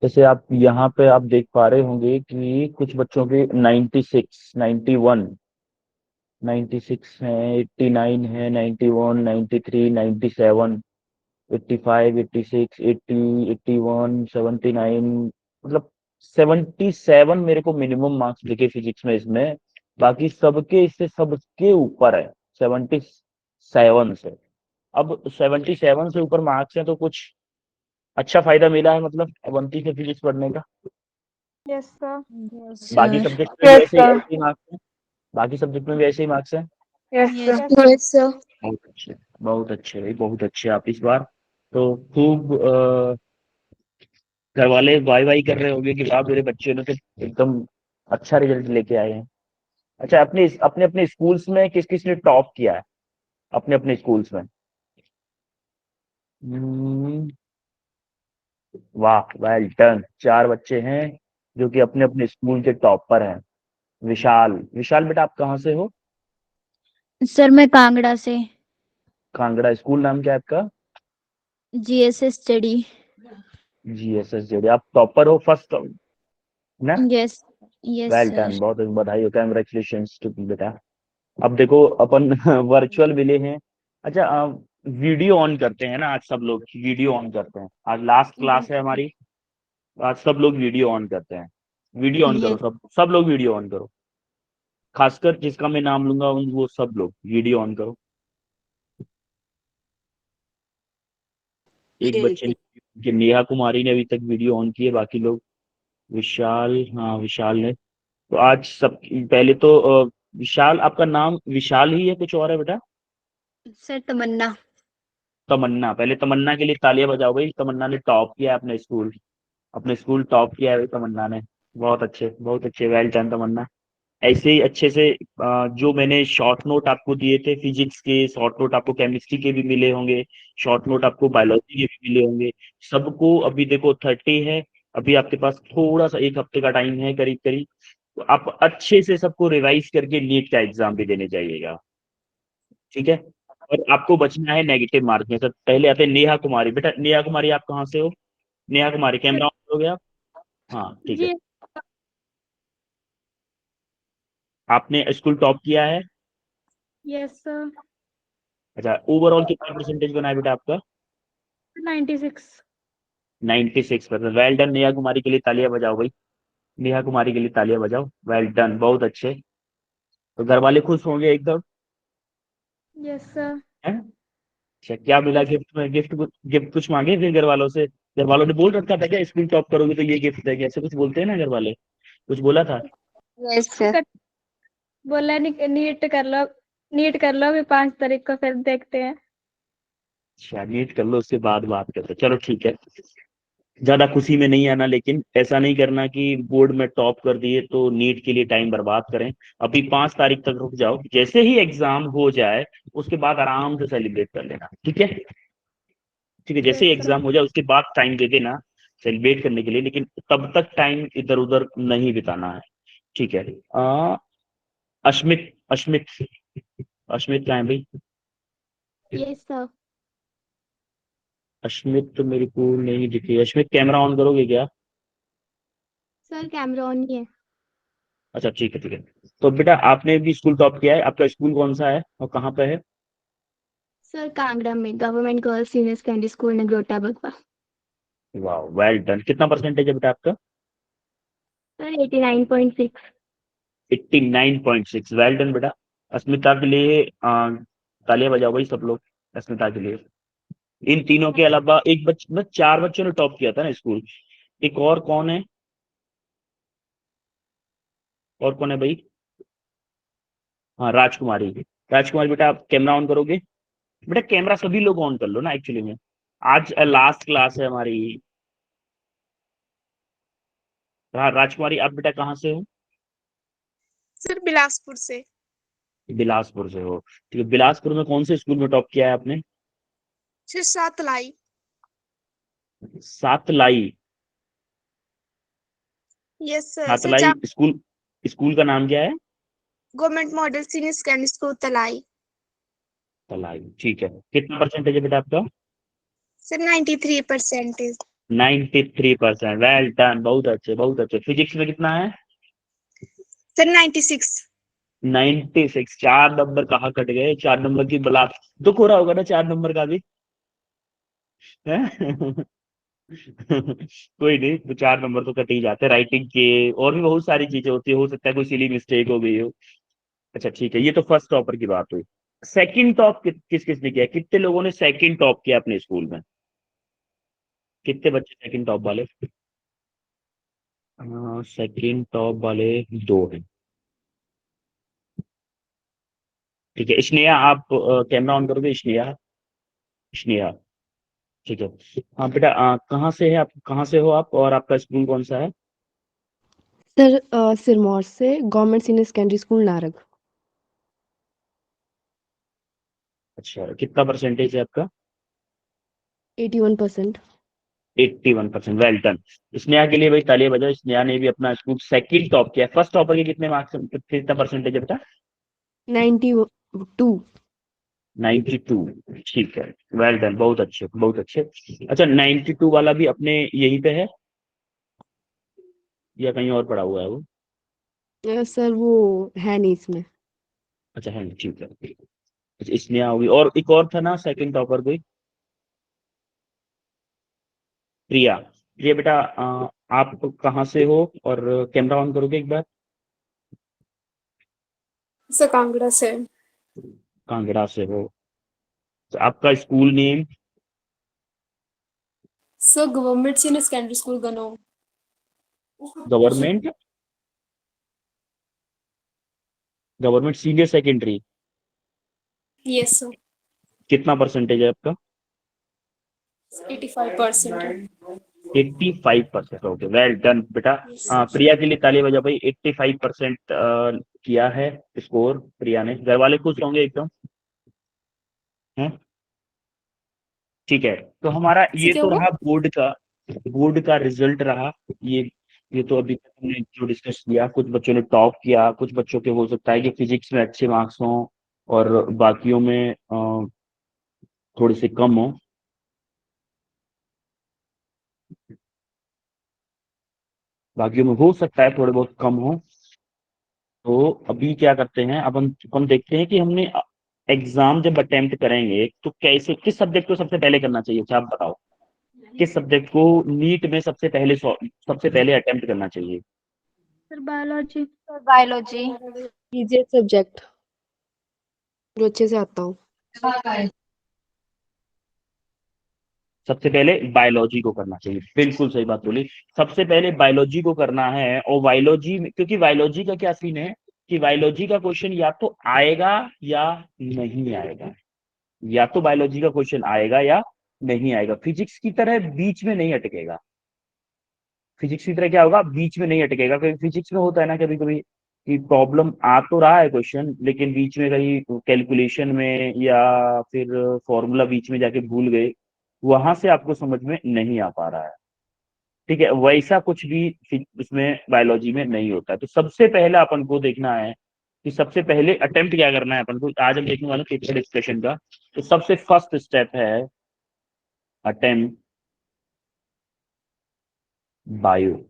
जैसे आप यहाँ पे आप देख पा रहे होंगे कि कुछ बच्चों के 96, 91, 96 है, 89 है, 91, 93, 97, 85, 86, 80, 81, 79, मतलब 77 मेरे को मिनिमम मार्क्स दिखे फिजिक्स में इसमें। बाकी सबके इससे सबके ऊपर है 77 से। अब 77 से ऊपर मार्क्स है तो कुछ अच्छा फायदा मिला है, मतलब अवंती से फिजिक्स पढ़ने का। Yes sir. यस बाकी सर। सब्जेक्ट में भी यस ऐसे ही सर। ऐसे ही मार्क्स हैं। बाकी सब्जेक्ट में भी ऐसे ही मार्क्स हैं। Yes yes sir. Yes sir. बहुत अच्छे, बहुत अच्छे भाई, बहुत अच्छे आप इस बार। तो खूब घर वाले वाई वाई कर रहे होंगे कि आप मेरे बच्चे ने तो एकदम अच्छा रिजल्ट लेके आए हैं। अच्छा, अपने अपने अपने स्कूल्स में किस किस ने टॉप किया है अपने अपने स्कूल्स में? हम्म, वाह, वेल डन। चार बच्चे हैं जो कि अपने अपने स्कूल के टॉपर हैं। विशाल, विशाल बेटा आप कहाँ से हो? सर मैं कांगड़ा से। कांगड़ा, स्कूल नाम क्या है आपका? GSS study. GSS JD. आप टॉपर हो, फर्स्ट ना? Yes yes well sir. Done, बहुत बधाई हो, कंग्रेचुलेशंस टू बेटा। अब देखो अपन वर्चुअल मिले हैं। अच्छा, वीडियो ऑन करते हैं ना, आज सब लोग वीडियो ऑन करते हैं, आज लास्ट क्लास है हमारी। आज सब लोग वीडियो ऑन करते हैं। वीडियो ऑन करो, यस सब सब लोग वीडियो ऑन करो। खासकर जिसका मैं नाम लूंगा उन वो सब लोग वीडियो ऑन करो। एक बच्चे ने, कि नेहा कुमारी ने अभी तक वीडियो ऑन की है, बाकी लोग। विशाल, हाँ विशाल ने। तो आज सब पहले तो विशाल, आपका नाम विशाल ही है कुछ और है बेटा? सर तमन्ना। तमन्ना, पहले तमन्ना के लिए तालियां बजाओ भाई। तमन्ना ने टॉप किया है अपने स्कूल, अपने स्कूल टॉप किया है भाई तमन्ना ने। बहुत अच्छे, बहुत अच्छे, वेल डन तमन्ना। ऐसे ही अच्छे से जो मैंने शॉर्ट नोट आपको दिए थे फिजिक्स के, शॉर्ट नोट आपको केमिस्ट्री के भी मिले होंगे, शॉर्ट नोट आपको बायोलॉजी के भी मिले होंगे। सबको अभी देखो 30 है, अभी आपके पास थोड़ा सा एक हफ्ते का टाइम है करीब करीब। तो आप अच्छे से सबको रिवाइज करके नीट का एग्जाम भी देने जाइएगा, ठीक है? और आपको बचना है नेगेटिव मार्क में। तो पहले आते हैं नेहा कुमारी। बेटा नेहा कुमारी आप कहाँ से हो? नेहा कुमारी कैमरा ऑन करोगे आप? हाँ ठीक है। जी। आपने स्कूल टॉप किया है? Yes sir. अच्छा, ओवरऑल कितना परसेंटेज बना है बेटा आपका? 96। 96%। वेल डन, नेहा कुमारी के लिए तालियां बजाओ भाई। नेहा कुमारी के लिए तालियां बजाओ, वेल डन, बहुत अच्छे। तो घर वाले खुश होंगे एकदम, यस सर। है? अच्छा, क्या मिला यस। गिफ्ट में? गिफ्ट कुछ मांगे फिर घर वालों से? घर वालों ने बोल रखा था क्या स्कूल टॉप करोगे तो ये गिफ्ट देंगे, ऐसे कुछ बोलते हैं ना घर वाले? कुछ बोला था? Yes sir. बोला नीट कर लो, नीट कर लो अभी 5 तारीख को, फिर देखते हैं। अच्छा, नीट कर लो उसके बाद बात करते हैं। चलो ठीक है। ज्यादा खुशी में नहीं आना, लेकिन ऐसा नहीं करना कि बोर्ड में टॉप कर दिए तो नीट के लिए टाइम बर्बाद करें। अभी 5 तारीख तक रुक जाओ, जैसे ही एग्जाम हो जाए उसके बाद आराम से सेलिब्रेट कर लेना, ठीक है? ठीक है, जैसे ही यस सर। एग्जाम हो जाए उसके बाद टाइम दे देना सेलिब्रेट करने के लिए, लेकिन तब तक टाइम इधर उधर नहीं बिताना है, ठीक है? अश्मित, अश्मित, अश्मित कहाँ है भाई? Yes sir. अश्मित तो मेरे को नहीं दिखी। अश्मित कैमरा ऑन करोगे क्या? सर कैमरा ऑन ही है। अच्छा ठीक है, ठीक है। तो बेटा आपने भी स्कूल टॉप किया है, आपका स्कूल कौन सा है और कहाँ पे है? सर कांगड़ा में government girls senior secondary school Nagrota Bagwan. वाह, वेल डन। कितना परसेंटेज है बेटा आपका? सर 89.6। 89.6, वेल डन बेटा। अस्मिता के लिए तालियां बजाओ भाई सब लोग, अस्मिता के लिए। इन तीनों के अलावा एक बस चार बच्चों ने टॉप किया था ना स्कूल। एक और कौन है? और कौन है भाई? हाँ, राजकुमारी। राजकुमारी बेटा आप कैमरा ऑन करोगे? बेटा कैमरा सभी लोग ऑन कर लो ना एक्चुअली में, आज लास्ट क्लास है हमारी। हाँ राजकुमारी, आप बेटा कहाँ से हो? सर बिलासपुर से। बिलासपुर से हो, ठीक है। बिलासपुर में कौन से स्कूल में टॉप किया है आपने? Sir Satlai. Satlai. Yes sir. Satlai school, school का नाम क्या है? Government model senior secondary school Talai. Talai, ठीक है। कितना परसेंटेज है बेटा आपका? सर 93%। 93%, वेल डन, बहुत अच्छे बहुत अच्छे। फिजिक्स में कितना है? सर 96। 96। 4 नंबर कहाँ कट गए? 4 नंबर की बला दुख हो रहा होगा ना 4 नंबर का भी है? कोई नहीं, तो 4 नंबर तो कट ही जाते हैं राइटिंग के। और भी बहुत सारी चीजें होती है, हो सकता है कोई सिली मिस्टेक हो गई हो। अच्छा ठीक है, ये तो फर्स्ट टॉपर की बात हुई। सेकंड टॉप किस किस ने किया? कितने लोगों ने सेकंड टॉप किया अपने स्कूल में? कितने बच्चे सेकंड टॉप वाले? सेकंड टॉप वाले 2 हैं। ठीक है, स्नेहा आप कैमरा ऑन करोगे? स्नेहा, स्नेहा, ठीक है। हाँ बेटा, कहाँ से है आप, कहाँ से हो आप, और आपका स्कूल कौन सा है? सर सिरमौर से गवर्नमेंट सीनियर सेकेंडरी स्कूल नारग। अच्छा, कितना परसेंटेज है आपका? 81%। 81%, वेल डन। स्नेहा के लिए भाई तालियां बजाओ, स्नेहा ने भी अपना स्कूल सेकंड टॉप किया। फर्स्ट टॉपर के कितने मार्क्स, कितना परसेंटेज है बेटा? 92। 92, ठीक है, वेल डन, बहुत अच्छे बहुत अच्छे। अच्छा, 92 वाला भी अपने यहीं पे है या कहीं और पड़ा हुआ है वो? सर वो है नहीं इसमें। अच्छा है, ठीक है। अच्छा, स्नेहा होगी, और एक और था ना सेकंड टॉपर कोई? प्रिया। प्रिया बेटा, आप कहाँ से हो, और कैमरा ऑन करोगे एक बार? सर कांगड़ा से। कांगड़ा से हो। तो आपका school name? Sir government senior secondary school Gano. Government, government senior secondary. Yes sir. कितना परसेंटेज है आपका? 85%। 85%, ओके, वेल डन बेटा। प्रिया के लिए ताली बजा भाई, 85% किया है स्कोर प्रिया ने। घर वाले खुश होंगे एकदम, हैं? ठीक है, तो हमारा सर ये क्या तो हुआ? रहा बोर्ड का रिजल्ट रहा। ये ये तो अभी तक हमने जो डिस्कस किया, कुछ बच्चों ने टॉप किया, कुछ बच्चों के हो सकता है कि फिजिक्स में अच्छे मार्क्स हों और बाकियों में थोड़े से कम हो। बाकियों में हो सकता है थोड़े बहुत कम हो। तो अभी क्या करते हैं, अब हम देखते हैं कि हमने एग्जाम जब अटेम्प्ट करेंगे तो कैसे, किस सब्जेक्ट को सबसे पहले करना चाहिए? अच्छा आप बताओ, किस सब्जेक्ट को नीट में सबसे पहले अटेम्प्ट करना चाहिए? Sir biology. Biology. Easy subject जो अच्छे से आता हो। सबसे पहले बायोलॉजी को करना चाहिए, बिल्कुल सही बात बोली। सबसे पहले बायोलॉजी को करना है, और बायोलॉजी में, क्योंकि बायोलॉजी का क्या सीन है कि बायोलॉजी का क्वेश्चन या तो आएगा या नहीं आएगा। या तो बायोलॉजी का क्वेश्चन आएगा या नहीं आएगा, फिजिक्स की तरह बीच में नहीं अटकेगा। फिजिक्स की तरह क्या होगा, बीच में नहीं अटकेगा। क्योंकि फिजिक्स में होता है ना कभी कभी कि प्रॉब्लम आ तो रहा है क्वेश्चन, लेकिन बीच में कहीं कैलकुलेशन में या फिर फॉर्मूला बीच में जाके भूल गए, वहां से आपको समझ में नहीं आ पा रहा है। ठीक है, वैसा कुछ भी इसमें बायोलॉजी में नहीं होता है। तो सबसे पहले अपन को देखना है कि सबसे पहले अटेम्प्ट क्या करना है अपन को। आज हम देखने वाले पेपर डिस्कशन का, तो सबसे फर्स्ट स्टेप है अटेम्प्ट बायो।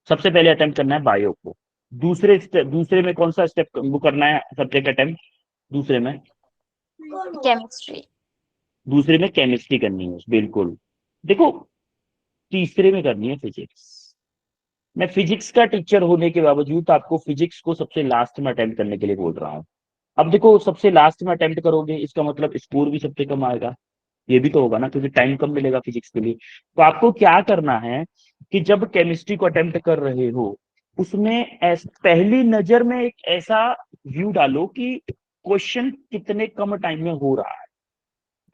सबसे पहले अटेम्प्ट करना है बायो को। दूसरे में कौन सा स्टेप वो करना है, सब्जेक्ट अटेम्प्ट? दूसरे में, केमिस्ट्री। दूसरे में केमिस्ट्री करनी है, बिल्कुल। देखो, तीसरे में करनी है फिजिक्स। मैं फिजिक्स का टीचर होने के बावजूद आपको फिजिक्स को सबसे लास्ट में अटेम्प्ट करने के लिए बोल रहा हूँ। अब देखो, सबसे लास्ट में अटेम्प्ट करोगे इसका मतलब स्कोर भी सबसे कम आएगा। ये भी तो होगा ना, क्योंकि टाइम कम मिलेगा फिजिक्स के लिए। तो आपको क्या करना है कि जब केमिस्ट्री को अटेम्प्ट कर रहे हो, उसमें पहली नजर में एक ऐसा व्यू डालो कि क्वेश्चन कितने कम टाइम में हो रहा है।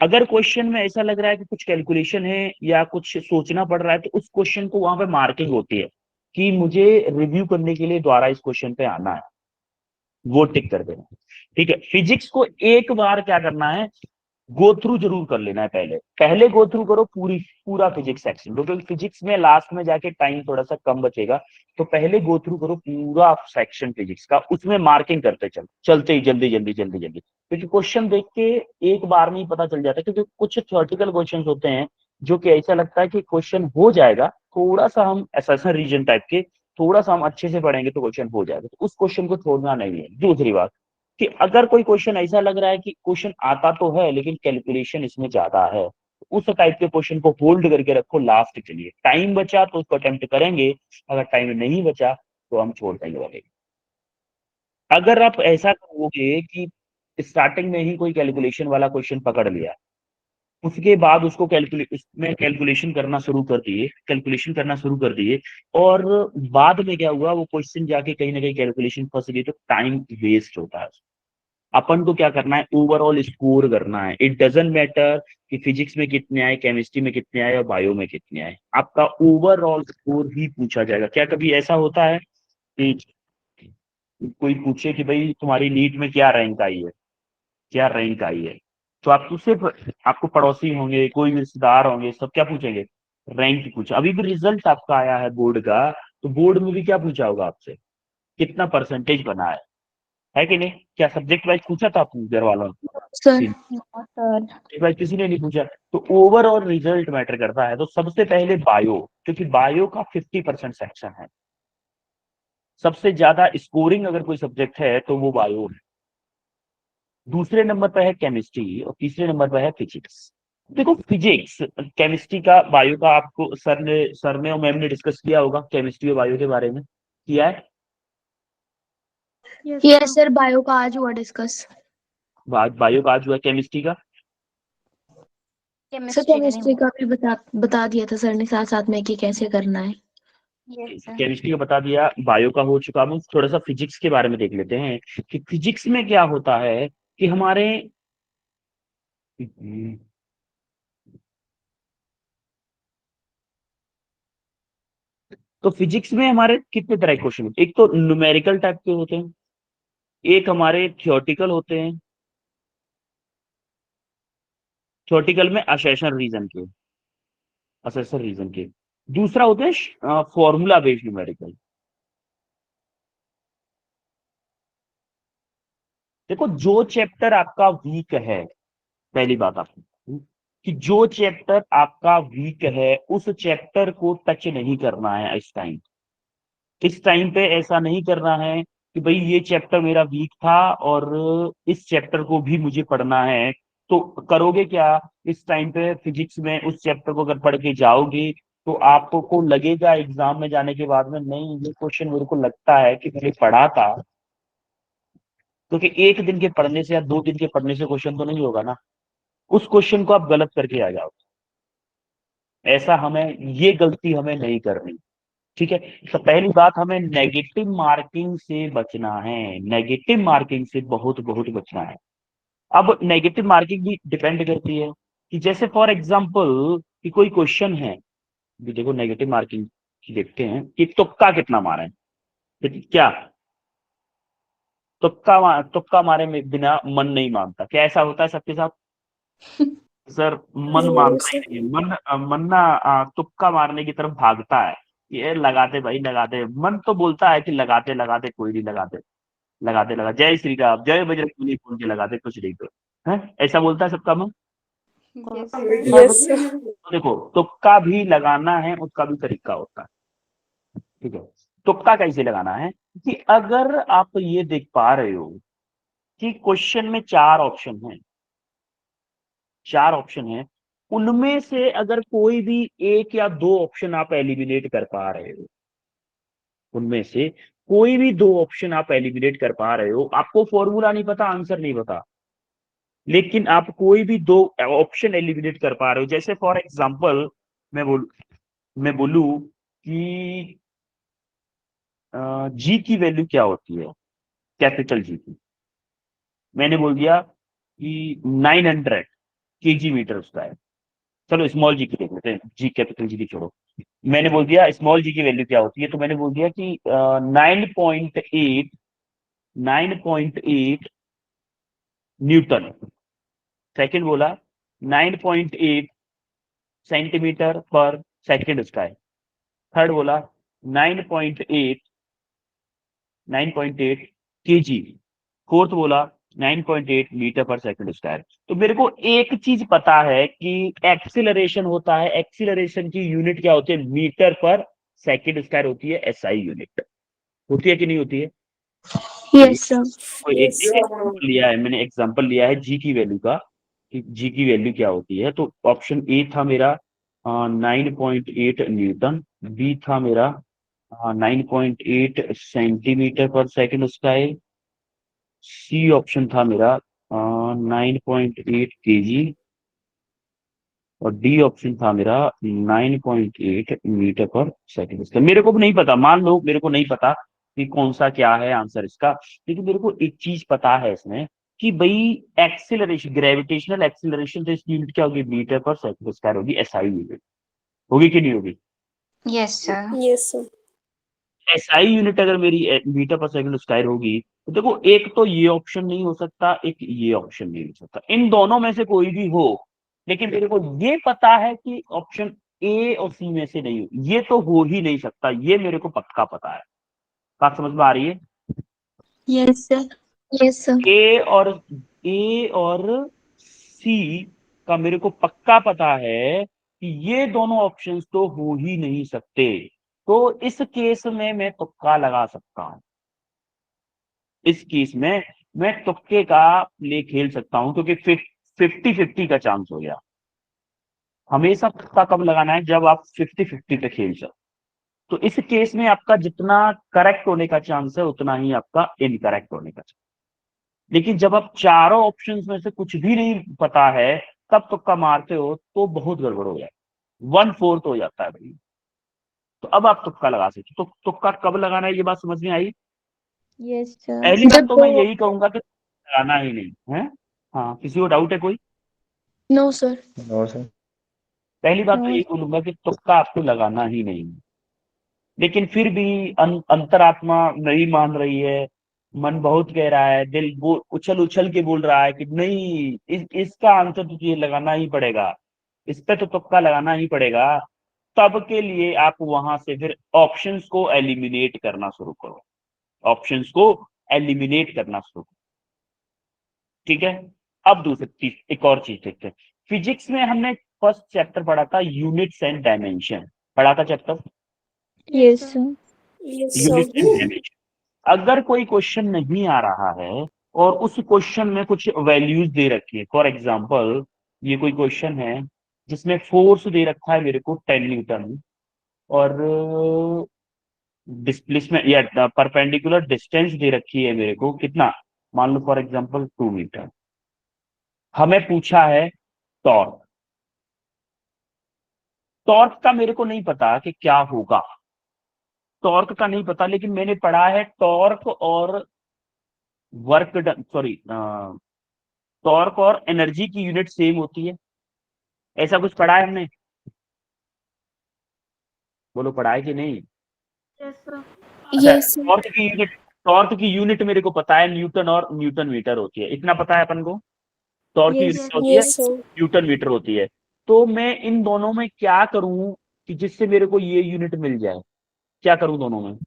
अगर क्वेश्चन में ऐसा लग रहा है कि कुछ कैलकुलेशन है या कुछ सोचना पड़ रहा है, तो उस क्वेश्चन को वहां पे मार्किंग होती है कि मुझे रिव्यू करने के लिए दोबारा इस क्वेश्चन पे आना है, वो टिक कर देना। ठीक है, फिजिक्स को एक बार क्या करना है, गो थ्रू जरूर कर लेना है। पहले पहले गो थ्रू करो पूरा फिजिक्स सेक्शन, क्योंकि फिजिक्स में लास्ट में जाके टाइम थोड़ा सा कम बचेगा। तो पहले गो थ्रू करो पूरा सेक्शन फिजिक्स का, उसमें मार्किंग करते चलते ही जल्दी जल्दी जल्दी जल्दी, क्योंकि क्वेश्चन देख के एक बार में ही पता चल जाता है। क्योंकि कुछ थ्योरेटिकल क्वेश्चन होते हैं जो कि ऐसा लगता है कि क्वेश्चन हो जाएगा, थोड़ा सा हम एसेशन रीजन टाइप के थोड़ा सा हम अच्छे से पढ़ेंगे तो क्वेश्चन हो जाएगा, तो उस क्वेश्चन को छोड़ना नहीं है। दूसरी बात कि अगर कोई क्वेश्चन ऐसा लग रहा है कि क्वेश्चन आता तो है लेकिन कैलकुलेशन इसमें ज्यादा है, तो उस टाइप के क्वेश्चन को होल्ड करके रखो लास्ट के लिए। टाइम बचा तो उसको अटेम्प्ट करेंगे, अगर टाइम नहीं बचा तो हम छोड़ देंगे वाले। अगर आप ऐसा करोगे कि स्टार्टिंग में ही कोई कैलकुलेशन वाला क्वेश्चन पकड़ लिया, उसके बाद उसको कैलकुलेशन करना शुरू कर दिए और बाद में क्या हुआ, वो क्वेश्चन जाके कहीं ना कहीं कैलकुलेशन फंस गई, तो टाइम वेस्ट होता है। अपन को क्या करना है, ओवरऑल स्कोर करना है। इट डजेंट मैटर कि फिजिक्स में कितने आए, केमिस्ट्री में कितने आए और बायो में कितने आए, आपका ओवरऑल स्कोर ही पूछा जाएगा। क्या कभी ऐसा होता है कि कोई पूछे कि भाई तुम्हारी नीट में क्या रैंक आई है, क्या रैंक आई है, तो आप तो सिर्फ आपको पड़ोसी होंगे, कोई भी रिश्तेदार होंगे, सब क्या पूछेंगे, रैंक पूछा। अभी भी रिजल्ट आपका आया है बोर्ड का, तो बोर्ड में भी क्या पूछा होगा आपसे, कितना परसेंटेज बना है कि नहीं? क्या सब्जेक्ट वाइज पूछा था आपको घर वालों सर ने? सब्जेक्ट वाइज किसी ने नहीं पूछा। तो ओवरऑल रिजल्ट मैटर करता है। तो सबसे पहले बायो, क्योंकि बायो का 50% सेक्शन है, सबसे ज्यादा स्कोरिंग अगर कोई सब्जेक्ट है तो वो बायो है। दूसरे नंबर पर है केमिस्ट्री और तीसरे नंबर पर है फिजिक्स। देखो फिजिक्स, केमिस्ट्री का, बायो का आपको सर ने और मैम ने डिस्कस किया होगा केमिस्ट्री और बायो के बारे में, किया है? यस सर, बायो का आज हुआ डिस्कस। बायो का आज हुआ, केमिस्ट्री का सर केमिस्ट्री का भी बता दिया था सर ने साथ साथ में कि कैसे करना है। केमिस्ट्री का बता दिया, बायो का हो चुका। हम थोड़ा सा फिजिक्स के बारे में देख लेते हैं कि फिजिक्स में क्या होता है कि हमारे तो फिजिक्स में हमारे कितने तरह के क्वेश्चन, एक तो न्यूमेरिकल टाइप के होते हैं, एक हमारे थियोरेटिकल होते हैं, थियोरेटिकल में असेशन रीजन के, दूसरा होते हैं फॉर्मूला बेस्ड न्यूमेरिकल। देखो जो चैप्टर आपका वीक है, पहली बात आपको कि जो चैप्टर आपका वीक है उस चैप्टर को टच नहीं करना है इस टाइम पे ऐसा नहीं करना है कि भाई ये चैप्टर मेरा वीक था और इस चैप्टर को भी मुझे पढ़ना है। तो करोगे क्या, इस टाइम पे फिजिक्स में उस चैप्टर को अगर पढ़ के जाओगे तो आपको लगेगा एग्जाम में जाने के बाद में, नहीं ये क्वेश्चन मेरे को लगता है कि मैंने पढ़ा था। क्योंकि एक दिन के पढ़ने से या 2 दिन के पढ़ने से क्वेश्चन तो नहीं होगा ना, उस क्वेश्चन को आप गलत करके आ जाओ। ऐसा हमें, ये गलती हमें नहीं करनी, ठीक है? तो पहली बात, हमें नेगेटिव मार्किंग से बचना है, नेगेटिव मार्किंग से बहुत बहुत बचना है। अब नेगेटिव मार्किंग भी डिपेंड करती है कि जैसे फॉर एग्जांपल कि कोई क्वेश्चन है, भी देखो नेगेटिव मार्किंग देखते हैं कि तुक्का कितना मारा है, क्या तुक्का मारे में बिना मन नहीं मानता, क्या ऐसा होता है सबके साथ? सर मन No, मानता ही sir. नहीं है, मन ना तुक्का मारने की तरफ भागता है। ये लगाते भाई लगाते, मन तो बोलता है कि लगाते लगाते कोई नहीं लगाते, लगाते लगा, जय श्री राम जय बजरंगबली बोल के लगाते, कुछ नहीं तो है, ऐसा बोलता है सबका मन। Yes, sir. तो देखो तुक्का भी लगाना है, उसका भी तरीका होता है, ठीक है? तुक्का कैसे लगाना है कि अगर आप ये देख पा रहे हो कि क्वेश्चन में 4 ऑप्शन है, 4 ऑप्शन है, उनमें से अगर कोई भी एक या 2 ऑप्शन आप एलिमिनेट कर पा रहे हो, उनमें से कोई भी 2 ऑप्शन आप एलिमिनेट कर पा रहे हो, आपको फॉर्मूला नहीं पता, आंसर नहीं पता, लेकिन आप कोई भी 2 ऑप्शन एलिमिनेट कर पा रहे हो। जैसे फॉर एग्जांपल मैं बोलूं कि जी की वैल्यू क्या होती है, कैपिटल जी की, मैंने बोल दिया कि 900 केजी मीटर उसका है। चलो स्मॉल जी की देख लेते हैं, जी कैपिटल जी की छोड़ो। मैंने बोल दिया स्मॉल जी की वैल्यू क्या होती है, तो मैंने बोल दिया कि 9.8 न्यूटन। सेकंड बोला 9.8 सेंटीमीटर पर सेकंड उसका है। थर्ड बोला 9.8 केजी। फोर्थ बोला 9.8 मीटर पर सेकंड स्क्वायर। तो मेरे को एक चीज पता है कि एक्सीलरेशन होता है, एक्सीलरेशन की यूनिट क्या होती है, मीटर पर सेकंड स्क्वायर होती है, एसआई यूनिट होती है कि नहीं होती है। Yes, sir. कोई एक एग्जाम्पल लिया है मैंने, एग्जाम्पल लिया है जी की वैल्यू का, कि जी की वैल्यू क्या होती है। तो ऑप्शन ए था मेरा 9.8 न्यूटन, बी था मेरा 9.8 सेंटीमीटर पर सेकंड स्क्वायर, सी ऑप्शन था मेरा 9.8 केजी, और डी ऑप्शन था मेरा 9.8 मीटर पर सेकंड स्क्वायर। मेरे को भी नहीं पता, मान लो मेरे को नहीं पता कि कौन सा क्या है आंसर इसका, लेकिन मेरे को एक चीज पता है इसमें कि भाई एक्सिलरेशन, ग्रेविटेशनल एक्सिलरेशन, तो इसकी यूनिट क्या होगी, मीटर पर सेकंड स्क्वायर होगी, एसआई यूनिट होगी कि नहीं होगी। Yes, sir. Yes, sir. SI unit अगर मेरी मीटर पर सेकंड स्क्वायर होगी, तो देखो एक तो ये ऑप्शन नहीं हो सकता, एक ये ऑप्शन नहीं हो सकता, इन दोनों में से कोई भी हो, लेकिन मेरे को ये पता है कि ऑप्शन ए और सी में से नहीं हो, ये तो हो ही नहीं सकता, ये मेरे को पक्का पता है। बात समझ में आ रही है। Yes, sir. Yes, sir. ए और सी का मेरे को पक्का पता है कि ये दोनों ऑप्शंस तो हो ही नहीं सकते, तो इस केस में मैं तुक्का लगा सकता हूं। इस केस में मैं तुक्के का प्ले खेल सकता हूं, क्योंकि 50-50 का चांस हो गया। हमेशा तुक्का कब लगाना है, जब आप 50-50 पे खेल सकते। तो इस केस में आपका जितना करेक्ट होने का चांस है, उतना ही आपका इनकरेक्ट होने का चांस। लेकिन जब आप चारों ऑप्शंस में से कुछ भी नहीं पता है, तब तुक्का मारते हो तो बहुत गड़बड़ हो जाए, 1/4 हो जाता है भाई। तो अब आप तुक्का लगा सकते हो। तो तुक्का कब लगाना है, ये बात समझ में आई। Yes, sir. पहली बात जब तो मैं यही कहूंगा कि लगाना ही नहीं है। हाँ, किसी को डाउट है कोई। No, sir. No, sir. पहली बात तो No. यही बोलूंगा कि तुक्का आपको लगाना ही नहीं है। लेकिन फिर भी अंतरात्मा नहीं मान रही है, मन बहुत कह रहा है, दिल उछल उछल के बोल रहा है कि नहीं, इसका आंसर तो तुझे लगाना ही पड़ेगा, इस पे तो तुक्का लगाना ही पड़ेगा। तब के लिए आप वहां से फिर ऑप्शंस को एलिमिनेट करना शुरू करो, ऑप्शंस को एलिमिनेट करना शुरू करो। ठीक है। अब दूसरी चीज, एक और चीज देखते हैं। फिजिक्स में हमने फर्स्ट चैप्टर पढ़ा था यूनिट्स एंड डायमेंशन, पढ़ा था chapter Yes, sir. Yes, units and sir. Dimension. अगर कोई क्वेश्चन नहीं आ रहा है और उस क्वेश्चन में कुछ वैल्यूज दे रखी है, फॉर एग्जांपल ये कोई क्वेश्चन है जिसमें फोर्स दे रखा है मेरे को 10 न्यूटन, और डिस्प्लेसमेंट या परपेंडिकुलर डिस्टेंस दे रखी है मेरे को कितना, मान लो फॉर एग्जांपल 2 मीटर। हमें पूछा है टॉर्क, टॉर्क का मेरे को नहीं पता कि क्या होगा, टॉर्क का नहीं पता, लेकिन मैंने पढ़ा है टॉर्क और वर्क डन, सॉरी, टॉर्क और एनर्जी की यूनिट सेम होती है, ऐसा कुछ पढ़ा है हमने। बोलो पढ़ा है कि नहीं। अच्छा, Yes, sir. टॉर्क की यूनिट मेरे को पता है, न्यूटन और न्यूटन मीटर होती है, इतना पता है अपन को। टॉर्क की Yes, यूनिट sir. होती है, Yes, sir. न्यूटन मीटर होती है। तो मैं इन दोनों में क्या करूं कि जिससे मेरे को ये यूनिट मिल जाए, क्या करूं दोनों में।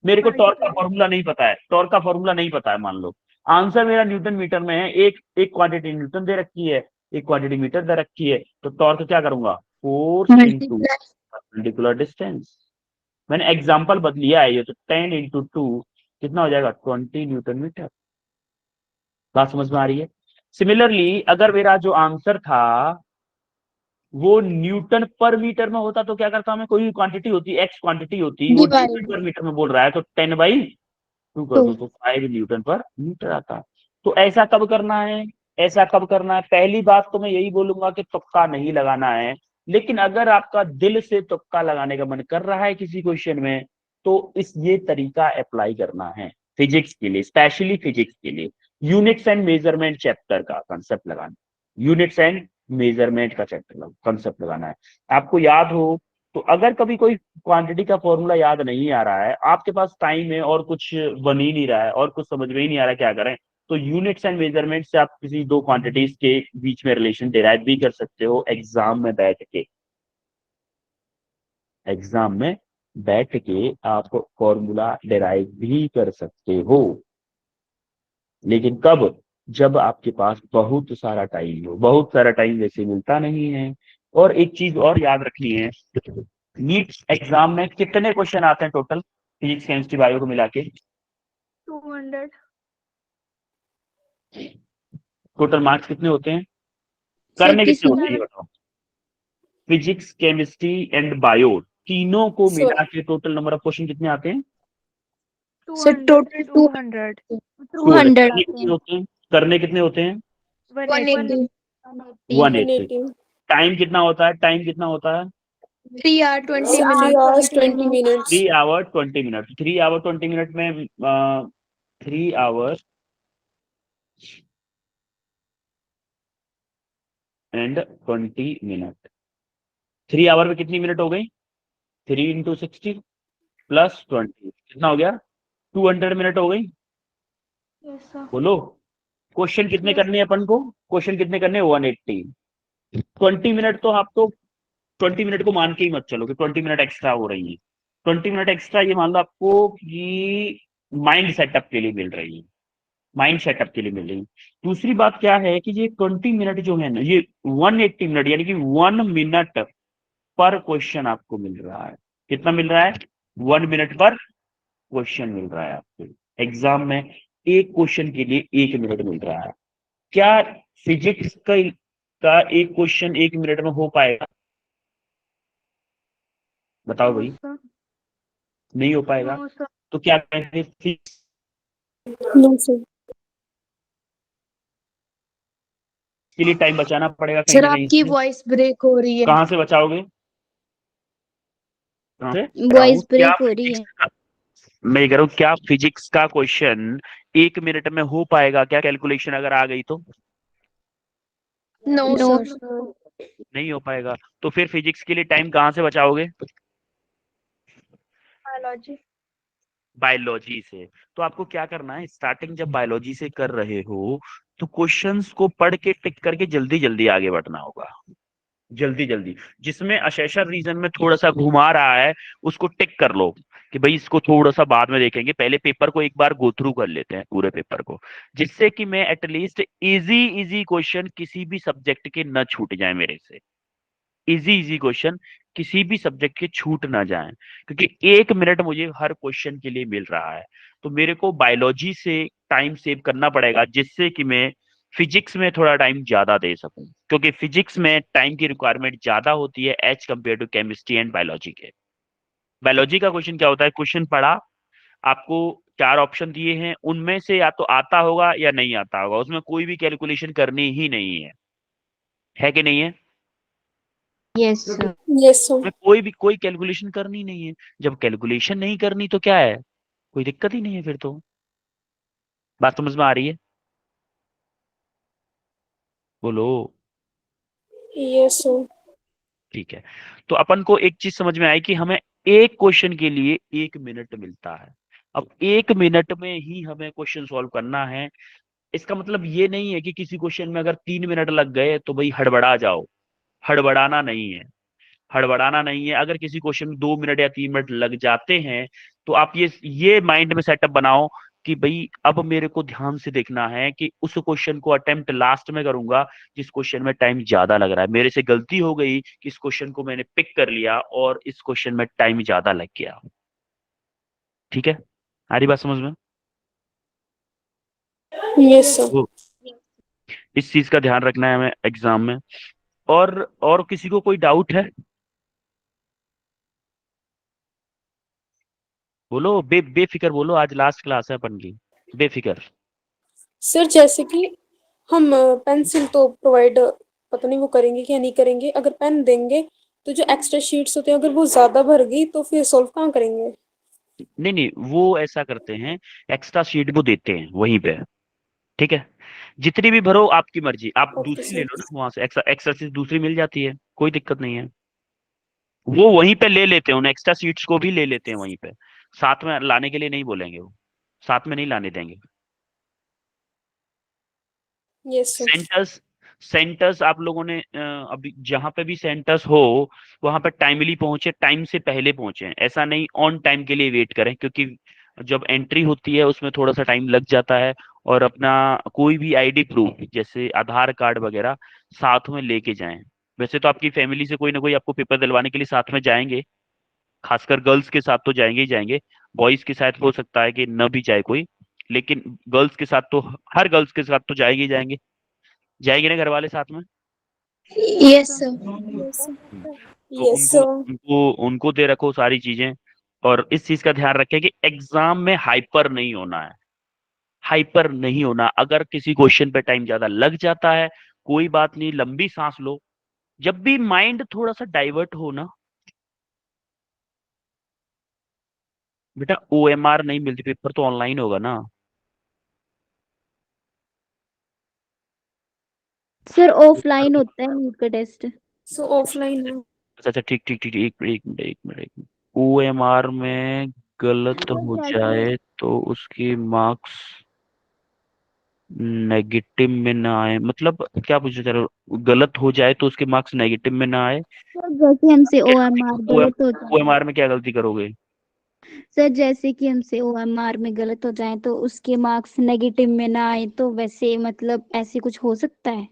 मेरे को टॉर्क का फॉर्मूला नहीं पता है, टॉर्क का फॉर्मूला नहीं पता है, मान लो आंसर मेरा न्यूटन मीटर में है, एक एक क्वांटिटी न्यूटन दे रखी है, एक क्वांटिटी मीटर दे रखी है, तो टॉर्क क्या करूंगा, force into Multiply. Perpendicular distance. मैंने एग्जांपल बदलिया है, ये तो 10 इंटू 2 कितना हो जाएगा, 20 न्यूटन मीटर। बात समझ में आ रही है। सिमिलरली अगर मेरा जो आंसर था वो न्यूटन पर मीटर में होता, तो क्या करता मैं, कोई भी क्वांटिटी होती, एक्स क्वांटिटी होती, वो न्यूटन Divide. पर मीटर में बोल रहा है, तो 10/2 कर दो 2. तो 5 न्यूटन पर मीटर आता। तो ऐसा कब करना है, ऐसा कब करना है, पहली बात तो मैं यही बोलूंगा कि तुक्का नहीं लगाना है। लेकिन अगर आपका दिल से तुक्का लगाने का मन कर रहा है किसी क्वेश्चन में, तो इस ये तरीका अप्लाई करना है फिजिक्स के लिए, स्पेशली फिजिक्स के लिए। यूनिट्स एंड मेजरमेंट चैप्टर का कंसेप्ट लगाना, यूनिट्स एंड मेजरमेंट का चैप्टर कंसेप्ट लगाना है। आपको याद हो तो अगर कभी कोई क्वांटिटी का फॉर्मूला याद नहीं आ रहा है, आपके पास टाइम है और कुछ बन ही नहीं रहा है और कुछ समझ में ही नहीं आ रहा है क्या करें, तो यूनिट्स एंड मेजरमेंट से आप किसी दो क्वांटिटीज के बीच में रिलेशन डिराइव भी कर सकते हो एग्जाम में बैठ के। एग्जाम में बैठ के आप फॉर्मूला डिराइव भी कर सकते हो, लेकिन कब, जब आपके पास बहुत सारा टाइम हो। बहुत सारा टाइम वैसे मिलता नहीं है। और एक चीज और याद रखनी है, नीट एग्जाम में कितने क्वेश्चन आते हैं टोटल, फिजिक्स केमिस्ट्री बायो को मिला के? 200। टोटल मार्क्स कितने होते हैं, सर करने किस कितने होते हैं ये बताओ? फिजिक्स केमिस्ट्री एंड बायो तीनों को मिला के टोटल नंबर ऑफ क्वेश्चन कितने आते हैं? Sir total 200। 200 करने आते कितने हैं। होते हैं? करने कितने होते हैं? 180। 180। टाइम कितना होता है? टाइम कितना होता है? 3 hour 20 minutes. 3 hour 20 minute. 3 hour 20 minute में 3 आवर एंड 20 मिनट। 3 आवर में कितनी मिनट हो गई? 3 इंटू 60 प्लस 20 कितना हो गया? 200 मिनट हो गई। Yes sir. बोलो, क्वेश्चन कितने करने हैं अपन को? क्वेश्चन कितने करने हैं? 180। 20 मिनट तो आप तो 20 मिनट को मान के ही मत चलो कि 20 मिनट एक्स्ट्रा हो रही है। 20 मिनट एक्स्ट्रा ये मान लो आपको कि माइंड सेटअप के लिए मिल रही है। माइंड सेटअप के लिए मिल रही है। दूसरी बात क्या है कि ये 20 मिनट जो है ना, ये 180 मिनट यानी कि 1 मिनट पर क्वेश्चन आपको मिल रहा है। कितना मिल रहा है? 1 मिनट पर क्वेश्चन मिल रहा है आपको एग्जाम में। एक क्वेश्चन के लिए 1 मिनट मिल रहा है। क्या फिजिक्स का एक क्वेश्चन 1 मिनट में हो पाएगा? बताओ भाई। नहीं हो पाएगा। No sir. तो क्या करेंगे? Physics no sir. के लिए टाइम बचाना पड़ेगा कहीं सर ना कहीं आपकी से। वॉइस ब्रेक हो रही है। कहाँ से बचाओगे? कहाँ से? रहा हूँ वॉइस क्या ब्रेक हो रही फिजिक्स है। का, मैं ये कह रहा हूँ क्या फिजिक्स का क्वेश्चन 1 मिनट में हो पाएगा क्या? कैलकुलेशन अगर आ गई तो नो नो सर। सर। नहीं हो पाएगा। तो फिर फिजिक्स के लिए टाइम कहाँ से बचाओगे? बायोलॉजी। बायोलॉजी से। तो आपको क्या करना है, स्टार्टिंग जब बायोलॉजी से कर रहे हो तो क्वेश्चंस को पढ़ के टिक करके जल्दी जल्दी आगे बढ़ना होगा। जल्दी जल्दी, जिसमें असेसर रीजन में थोड़ा सा घुमा रहा है उसको टिक कर लो कि भाई इसको थोड़ा सा बाद में देखेंगे, पहले पेपर को एक बार गो थ्रू कर लेते हैं पूरे पेपर को, जिससे कि मैं एटलीस्ट इजी इजी क्वेश्चन किसी भी सब्जेक्ट के न छूट जाए मेरे से। इजी इजी क्वेश्चन किसी भी सब्जेक्ट के छूट ना जाएं, क्योंकि 1 मिनट मुझे हर क्वेश्चन के लिए मिल रहा है। तो मेरे को बायोलॉजी से टाइम सेव करना पड़ेगा जिससे कि मैं फिजिक्स में थोड़ा टाइम ज्यादा दे सकूं, क्योंकि फिजिक्स में टाइम की रिक्वायरमेंट ज्यादा होती है as compared to chemistry and biology के। बायोलॉजी का क्वेश्चन क्या होता है? क्वेश्चन पढ़ा, आपको 4 ऑप्शन दिए हैं, उनमें से या तो आता होगा या नहीं आता होगा, उसमें कोई भी कैलकुलेशन करनी ही नहीं है कि नहीं है? Yes sir. में कोई कैलकुलेशन करनी नहीं है। जब कैलकुलेशन नहीं करनी तो क्या है, कोई दिक्कत ही नहीं है फिर तो। बात समझ में आ रही है? बोलो। Yes sir. ठीक है। तो अपन को एक चीज समझ में आई कि हमें एक क्वेश्चन के लिए 1 मिनट मिलता है। अब 1 मिनट में ही हमें क्वेश्चन सॉल्व करना है। इसका मतलब ये नहीं है कि किसी क्वेश्चन में अगर 3 मिनट लग गए तो भाई हड़बड़ा जाओ। हड़बड़ाना नहीं है। हड़बड़ाना नहीं है। अगर किसी क्वेश्चन में 2 मिनट या 3 मिनट लग जाते हैं तो आप ये माइंड में सेटअप बनाओ कि भाई अब मेरे को ध्यान से देखना है कि उस क्वेश्चन को अटेम्प्ट लास्ट में करूंगा जिस क्वेश्चन में टाइम ज्यादा लग रहा है। मेरे से गलती हो गई कि इस क्वेश्चन को मैंने पिक कर लिया और इस क्वेश्चन में टाइम ज्यादा लग गया। ठीक है, आ रही बात समझ में? Yes sir. वो इस चीज का ध्यान रखना है हमें एग्जाम में। और किसी को कोई डाउट है? बोलो, बेफिक्र बोलो, आज लास्ट क्लास है अपन की। बेफिक्र। सर जैसे कि हम पेंसिल तो प्रोवाइड पता नहीं वो करेंगे कि या नहीं करेंगे, अगर पेन देंगे तो जो एक्स्ट्रा शीट्स होते हैं अगर वो ज्यादा भर गई तो फिर सॉल्व कहाँ करेंगे? नहीं नहीं, वो ऐसा करते हैं, एक्स्ट्रा शीट वो देते हैं वहीं पे। ठीक है, जितनी भी भरो आपकी मर्जी, आप ओके दूसरी ले सर। लो ना, वहां से एक्स्ट्रा एक्स्ट्रा चीज दूसरी मिल जाती है, कोई दिक्कत नहीं है। वो वहीं पे ले लेते हैं, उन एक्स्ट्रा सीट्स को भी ले लेते हैं वहीं पे। साथ में लाने के लिए नहीं बोलेंगे वो, साथ में नहीं लाने देंगे। Yes sir. सेंटर्स सेंटर्स आप लोगों ने अभी जहां पे भी सेंटर्स हो वहां पे टाइमली पहुंचे, टाइम से पहले पहुंचे। ऐसा नहीं ऑन टाइम के लिए वेट करें, क्योंकि जब एंट्री होती है उसमें थोड़ा सा टाइम लग जाता है, और अपना कोई भी आईडी प्रूफ जैसे आधार कार्ड वगैरह साथ में लेके जाएं। वैसे तो आपकी फैमिली से कोई ना कोई आपको पेपर दिलवाने के लिए साथ में जाएंगे, खासकर गर्ल्स के साथ तो जाएंगे ही जाएंगे। बॉयज के साथ हो सकता है कि न भी जाए कोई, लेकिन गर्ल्स के साथ तो, हर गर्ल्स के साथ तो जाएंगे ही जाएंगे। जाएंगे ना घर वाले साथ में? Yes, sir. यस तो यस उनको उनको उनको दे रखो सारी चीजें। और इस चीज का ध्यान रखें कि एग्जाम में हाइपर नहीं होना है, हाइपर नहीं होना। अगर किसी क्वेश्चन पे टाइम ज्यादा लग जाता है, कोई बात नहीं, लंबी सांस लो। जब भी माइंड थोड़ा सा डाइवर्ट हो ना, बेटा ओएमआर नहीं मिलती, पेपर तो ऑनलाइन होगा ना। सर ऑफलाइन होता है नीट का टेस्ट। सो ऑफलाइन है। अच्छा अच्छा, ठीक ठीक ठीक ठीक, एक मिनट। ओएमआर में गलत हो सर जैसे जाए तो उसके मार्क्स नेगेटिव में ना आए, मतलब क्या पूछना चाह रहे हो? गलत हो जाए तो उसके मार्क्स नेगेटिव में ना आए? सर जैसे हमसे ओएमआर गलत हो जाए। ओएमआर में क्या गलती करोगे? सर जैसे कि हमसे ओएमआर में गलत हो जाए तो उसके मार्क्स नेगेटिव में ना आए, तो वैसे मतलब ऐसे कुछ हो सकता है?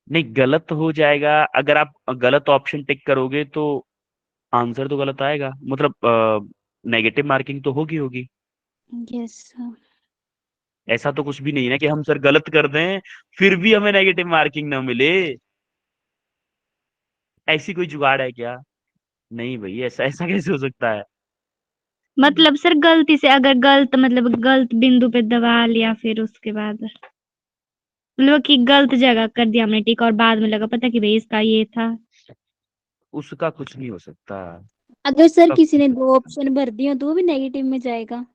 नहीं, गलत हो जाएगा अगर आप गलत ऑप्शन टिक करोगे तो आंसर तो गलत आएगा, मतलब नेगेटिव मार्किंग तो होगी होगी। Yes sir. ऐसा तो कुछ भी नहीं है ना कि हम सर गलत कर दें फिर भी हमें नेगेटिव मार्किंग ना मिले। ऐसी कोई जुगाड़ है क्या? नहीं भाई, ऐसा ऐसा कैसे हो सकता है? मतलब सर गलती से अगर गलत मतलब गलत बिंदु पे दबा लिया, फिर उसके बाद मतलब कि गलत जगह कर दिया हमने टिक, और बाद में लगा पता कि भाई इसका ये था। उसका कुछ नहीं हो सकता। अगर सर उसका किसी ने दो ऑप्शन भर दिए तो वो भी नेगेटिव में जाएगा?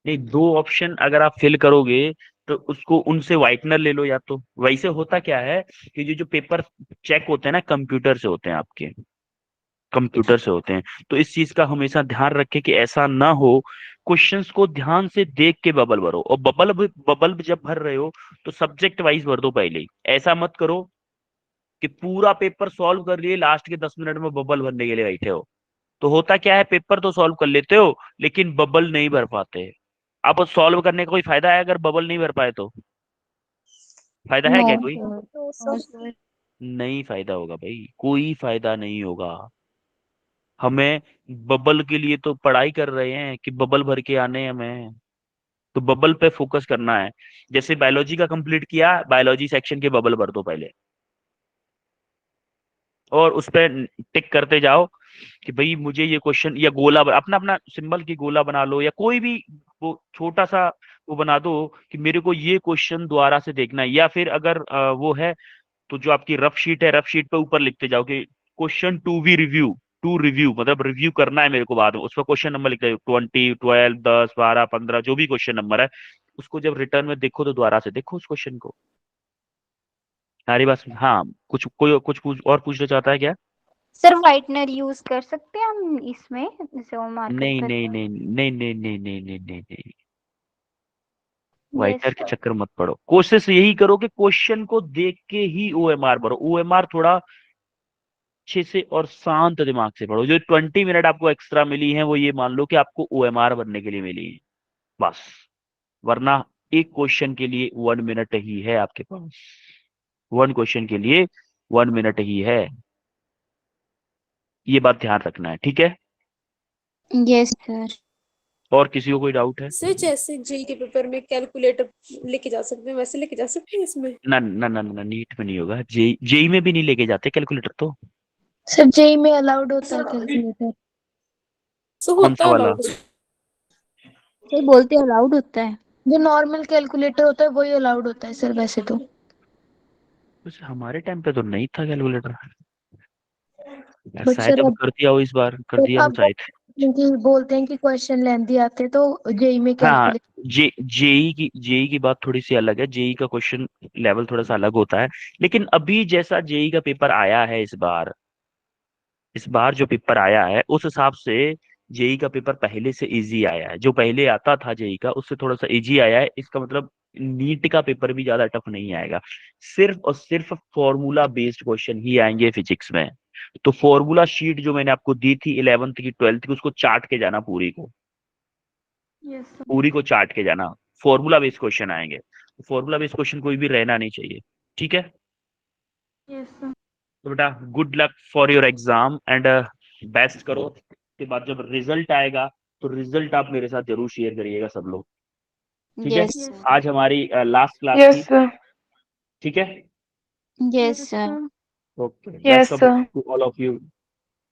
नहीं, दो ऑप्शन अगर आप फिल करोगे तो उसको उनसे व्हाइटनर ले लो। या तो वैसे होता क्या है कि जो जो पेपर चेक होते हैं ना, कंप्यूटर से होते हैं आपके, कंप्यूटर से होते हैं। तो इस चीज का हमेशा ध्यान रखें कि ऐसा ना हो। क्वेश्चंस को ध्यान से देख के बबल भरो, और बबल जब भर रहे हो तो सब्जेक्ट वाइज भर दो पहले ही। ऐसा मत करो कि पूरा पेपर सॉल्व कर लिए, लास्ट के 10 मिनट में बबल भरने के लिए बैठे हो। तो होता क्या है, पेपर तो सॉल्व कर लेते हो लेकिन बबल नहीं भर पाते। अब सॉल्व करने का कोई फायदा है अगर बबल नहीं भर पाए तो? फायदा है नो क्या कोई? सर। No sir. नहीं फायदा होगा भाई, कोई फायदा नहीं होगा। हमें बबल के लिए तो पढ़ाई कर रहे हैं कि बबल भर के आने हैं हमें। तो बबल पे फोकस करना है। जैसे बायोलॉजी का कंप्लीट किया, बायोलॉजी सेक्शन के बबल भर दो पहले, और उस पे टिक करते जाओ कि भाई मुझे ये क्वेश्चन, या गोला अपना अपना सिंबल की गोला बना लो, या कोई भी वो छोटा सा वो बना दो कि मेरे को ये क्वेश्चन दोबारा से देखना है। या फिर अगर वो है तो जो आपकी रफ शीट है, रफ शीट पे ऊपर लिखते जाओ कि question to we review, to review मतलब रिव्यू करना है मेरे को बाद में। उसका क्वेश्चन नंबर लिखते जाओ, 20, 12, 10, 12, 15, जो भी क्वेश्चन नंबर है। उसको जब रिटर्न में देखो तो दोबारा से देखो उस क्वेश्चन को। सारी बात हाँ, कुछ कोई कुछ और पूछना चाहता है क्या? सर व्हाइटनर यूज कर सकते हैं हम इसमें, जैसे वो मार्कर नहीं भर नहीं के? नहीं नहीं नहीं नहीं नहीं नहीं नहीं नहीं, यस वाइटर के सर। चक्कर मत पड़ो। कोशिश यही करो कि क्वेश्चन को देख के ही ओएमआर भरो। ओएमआर थोड़ा अच्छे से और शांत दिमाग से पढ़ो। जो 20 मिनट आपको एक्स्ट्रा मिली है वो ये मान लो कि आपको ओएमआर भरने के लिए मिली है, बस। वरना एक क्वेश्चन के लिए 1 मिनट ही है आपके पास। 1 क्वेश्चन के लिए 1 मिनट ही है। ये बात ध्यान रखना है, ठीक है? Yes sir. और किसी को कोई डाउट है? सर जैसे जेई के पेपर में कैलकुलेटर लेके जा सकते हैं, वैसे लेके जा सकते हैं इसमें? ना ना ना ना, नीट में नहीं होगा, जेई जेई में भी नहीं लेके जाते कैलकुलेटर तो। सर जेई में अलाउड होता है कैलकुलेटर? सो कौन होता सा है वाला? अलाउड? सर बोलते अलाउड होता है। जो नॉर्मल कैलकुलेटर होता है वही अलाउड होता है सर वैसे तो। वैसे हमारे टाइम पे तो नहीं था कैलकुलेटर यार, बट शायद सर अब अब कर दिया हो, इस बार कर दिया हो अब शायद। क्योंकि बोलते हैं कि क्वेश्चन लेंथी आते हैं, तो जेई में हाँ, कैलकुलेटर। जेई की बात थोड़ी सी अलग है। जेई का क्वेश्चन लेवल थोड़ा सा अलग होता है। लेकिन अभी जैसा जेई का पेपर आया है इस बार जो पेपर आया है उस हिसाब से जेई का पेपर पहले से इजी आया है। जो पहले आता था जेई का उससे थोड़ा सा इजी आया है। इसका मतलब नीट का पेपर भी ज्यादा टफ नहीं आएगा। सिर्फ और सिर्फ फॉर्मूला बेस्ड क्वेश्चन ही आएंगे फिजिक्स में। तो फॉर्मूला शीट जो मैंने आपको दी थी 11th की 12th की, उसको चाट के जाना पूरी को। Yes sir. पूरी को चाट के जाना। फॉर्मूला बेस्ड क्वेश्चन आएंगे, फॉर्मूला बेस्ड क्वेश्चन कोई भी रहना नहीं चाहिए, ठीक है। Yes sir. तो बेटा good luck for your exam and best करो। उसके बाद जब रिजल्ट आएगा तो रिजल्ट आप मेरे साथ जरूर शेयर करिएगा सब लोग, ठीक है। यस आज हमारी लास्ट क्लास Yes, थी, sir. ठीक है। Yes sir. Okay, Yes, best of sir. Luck to all of you,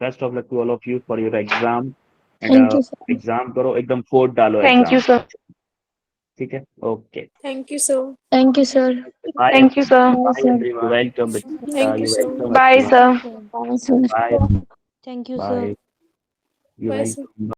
best of luck to all of you for your exam Thank and you, sir. Exam करो एकदम fourth डालो Thank you, exam, sir. ठीक है। Okay, thank you sir. Thank you, sir. Bye Thank you, sir. Bye, sir. Everyone, welcome Thank you, you sir. Welcome Bye, sir. Bye, sir. Bye Thank you, sir. Bye, you bye sir. Welcome.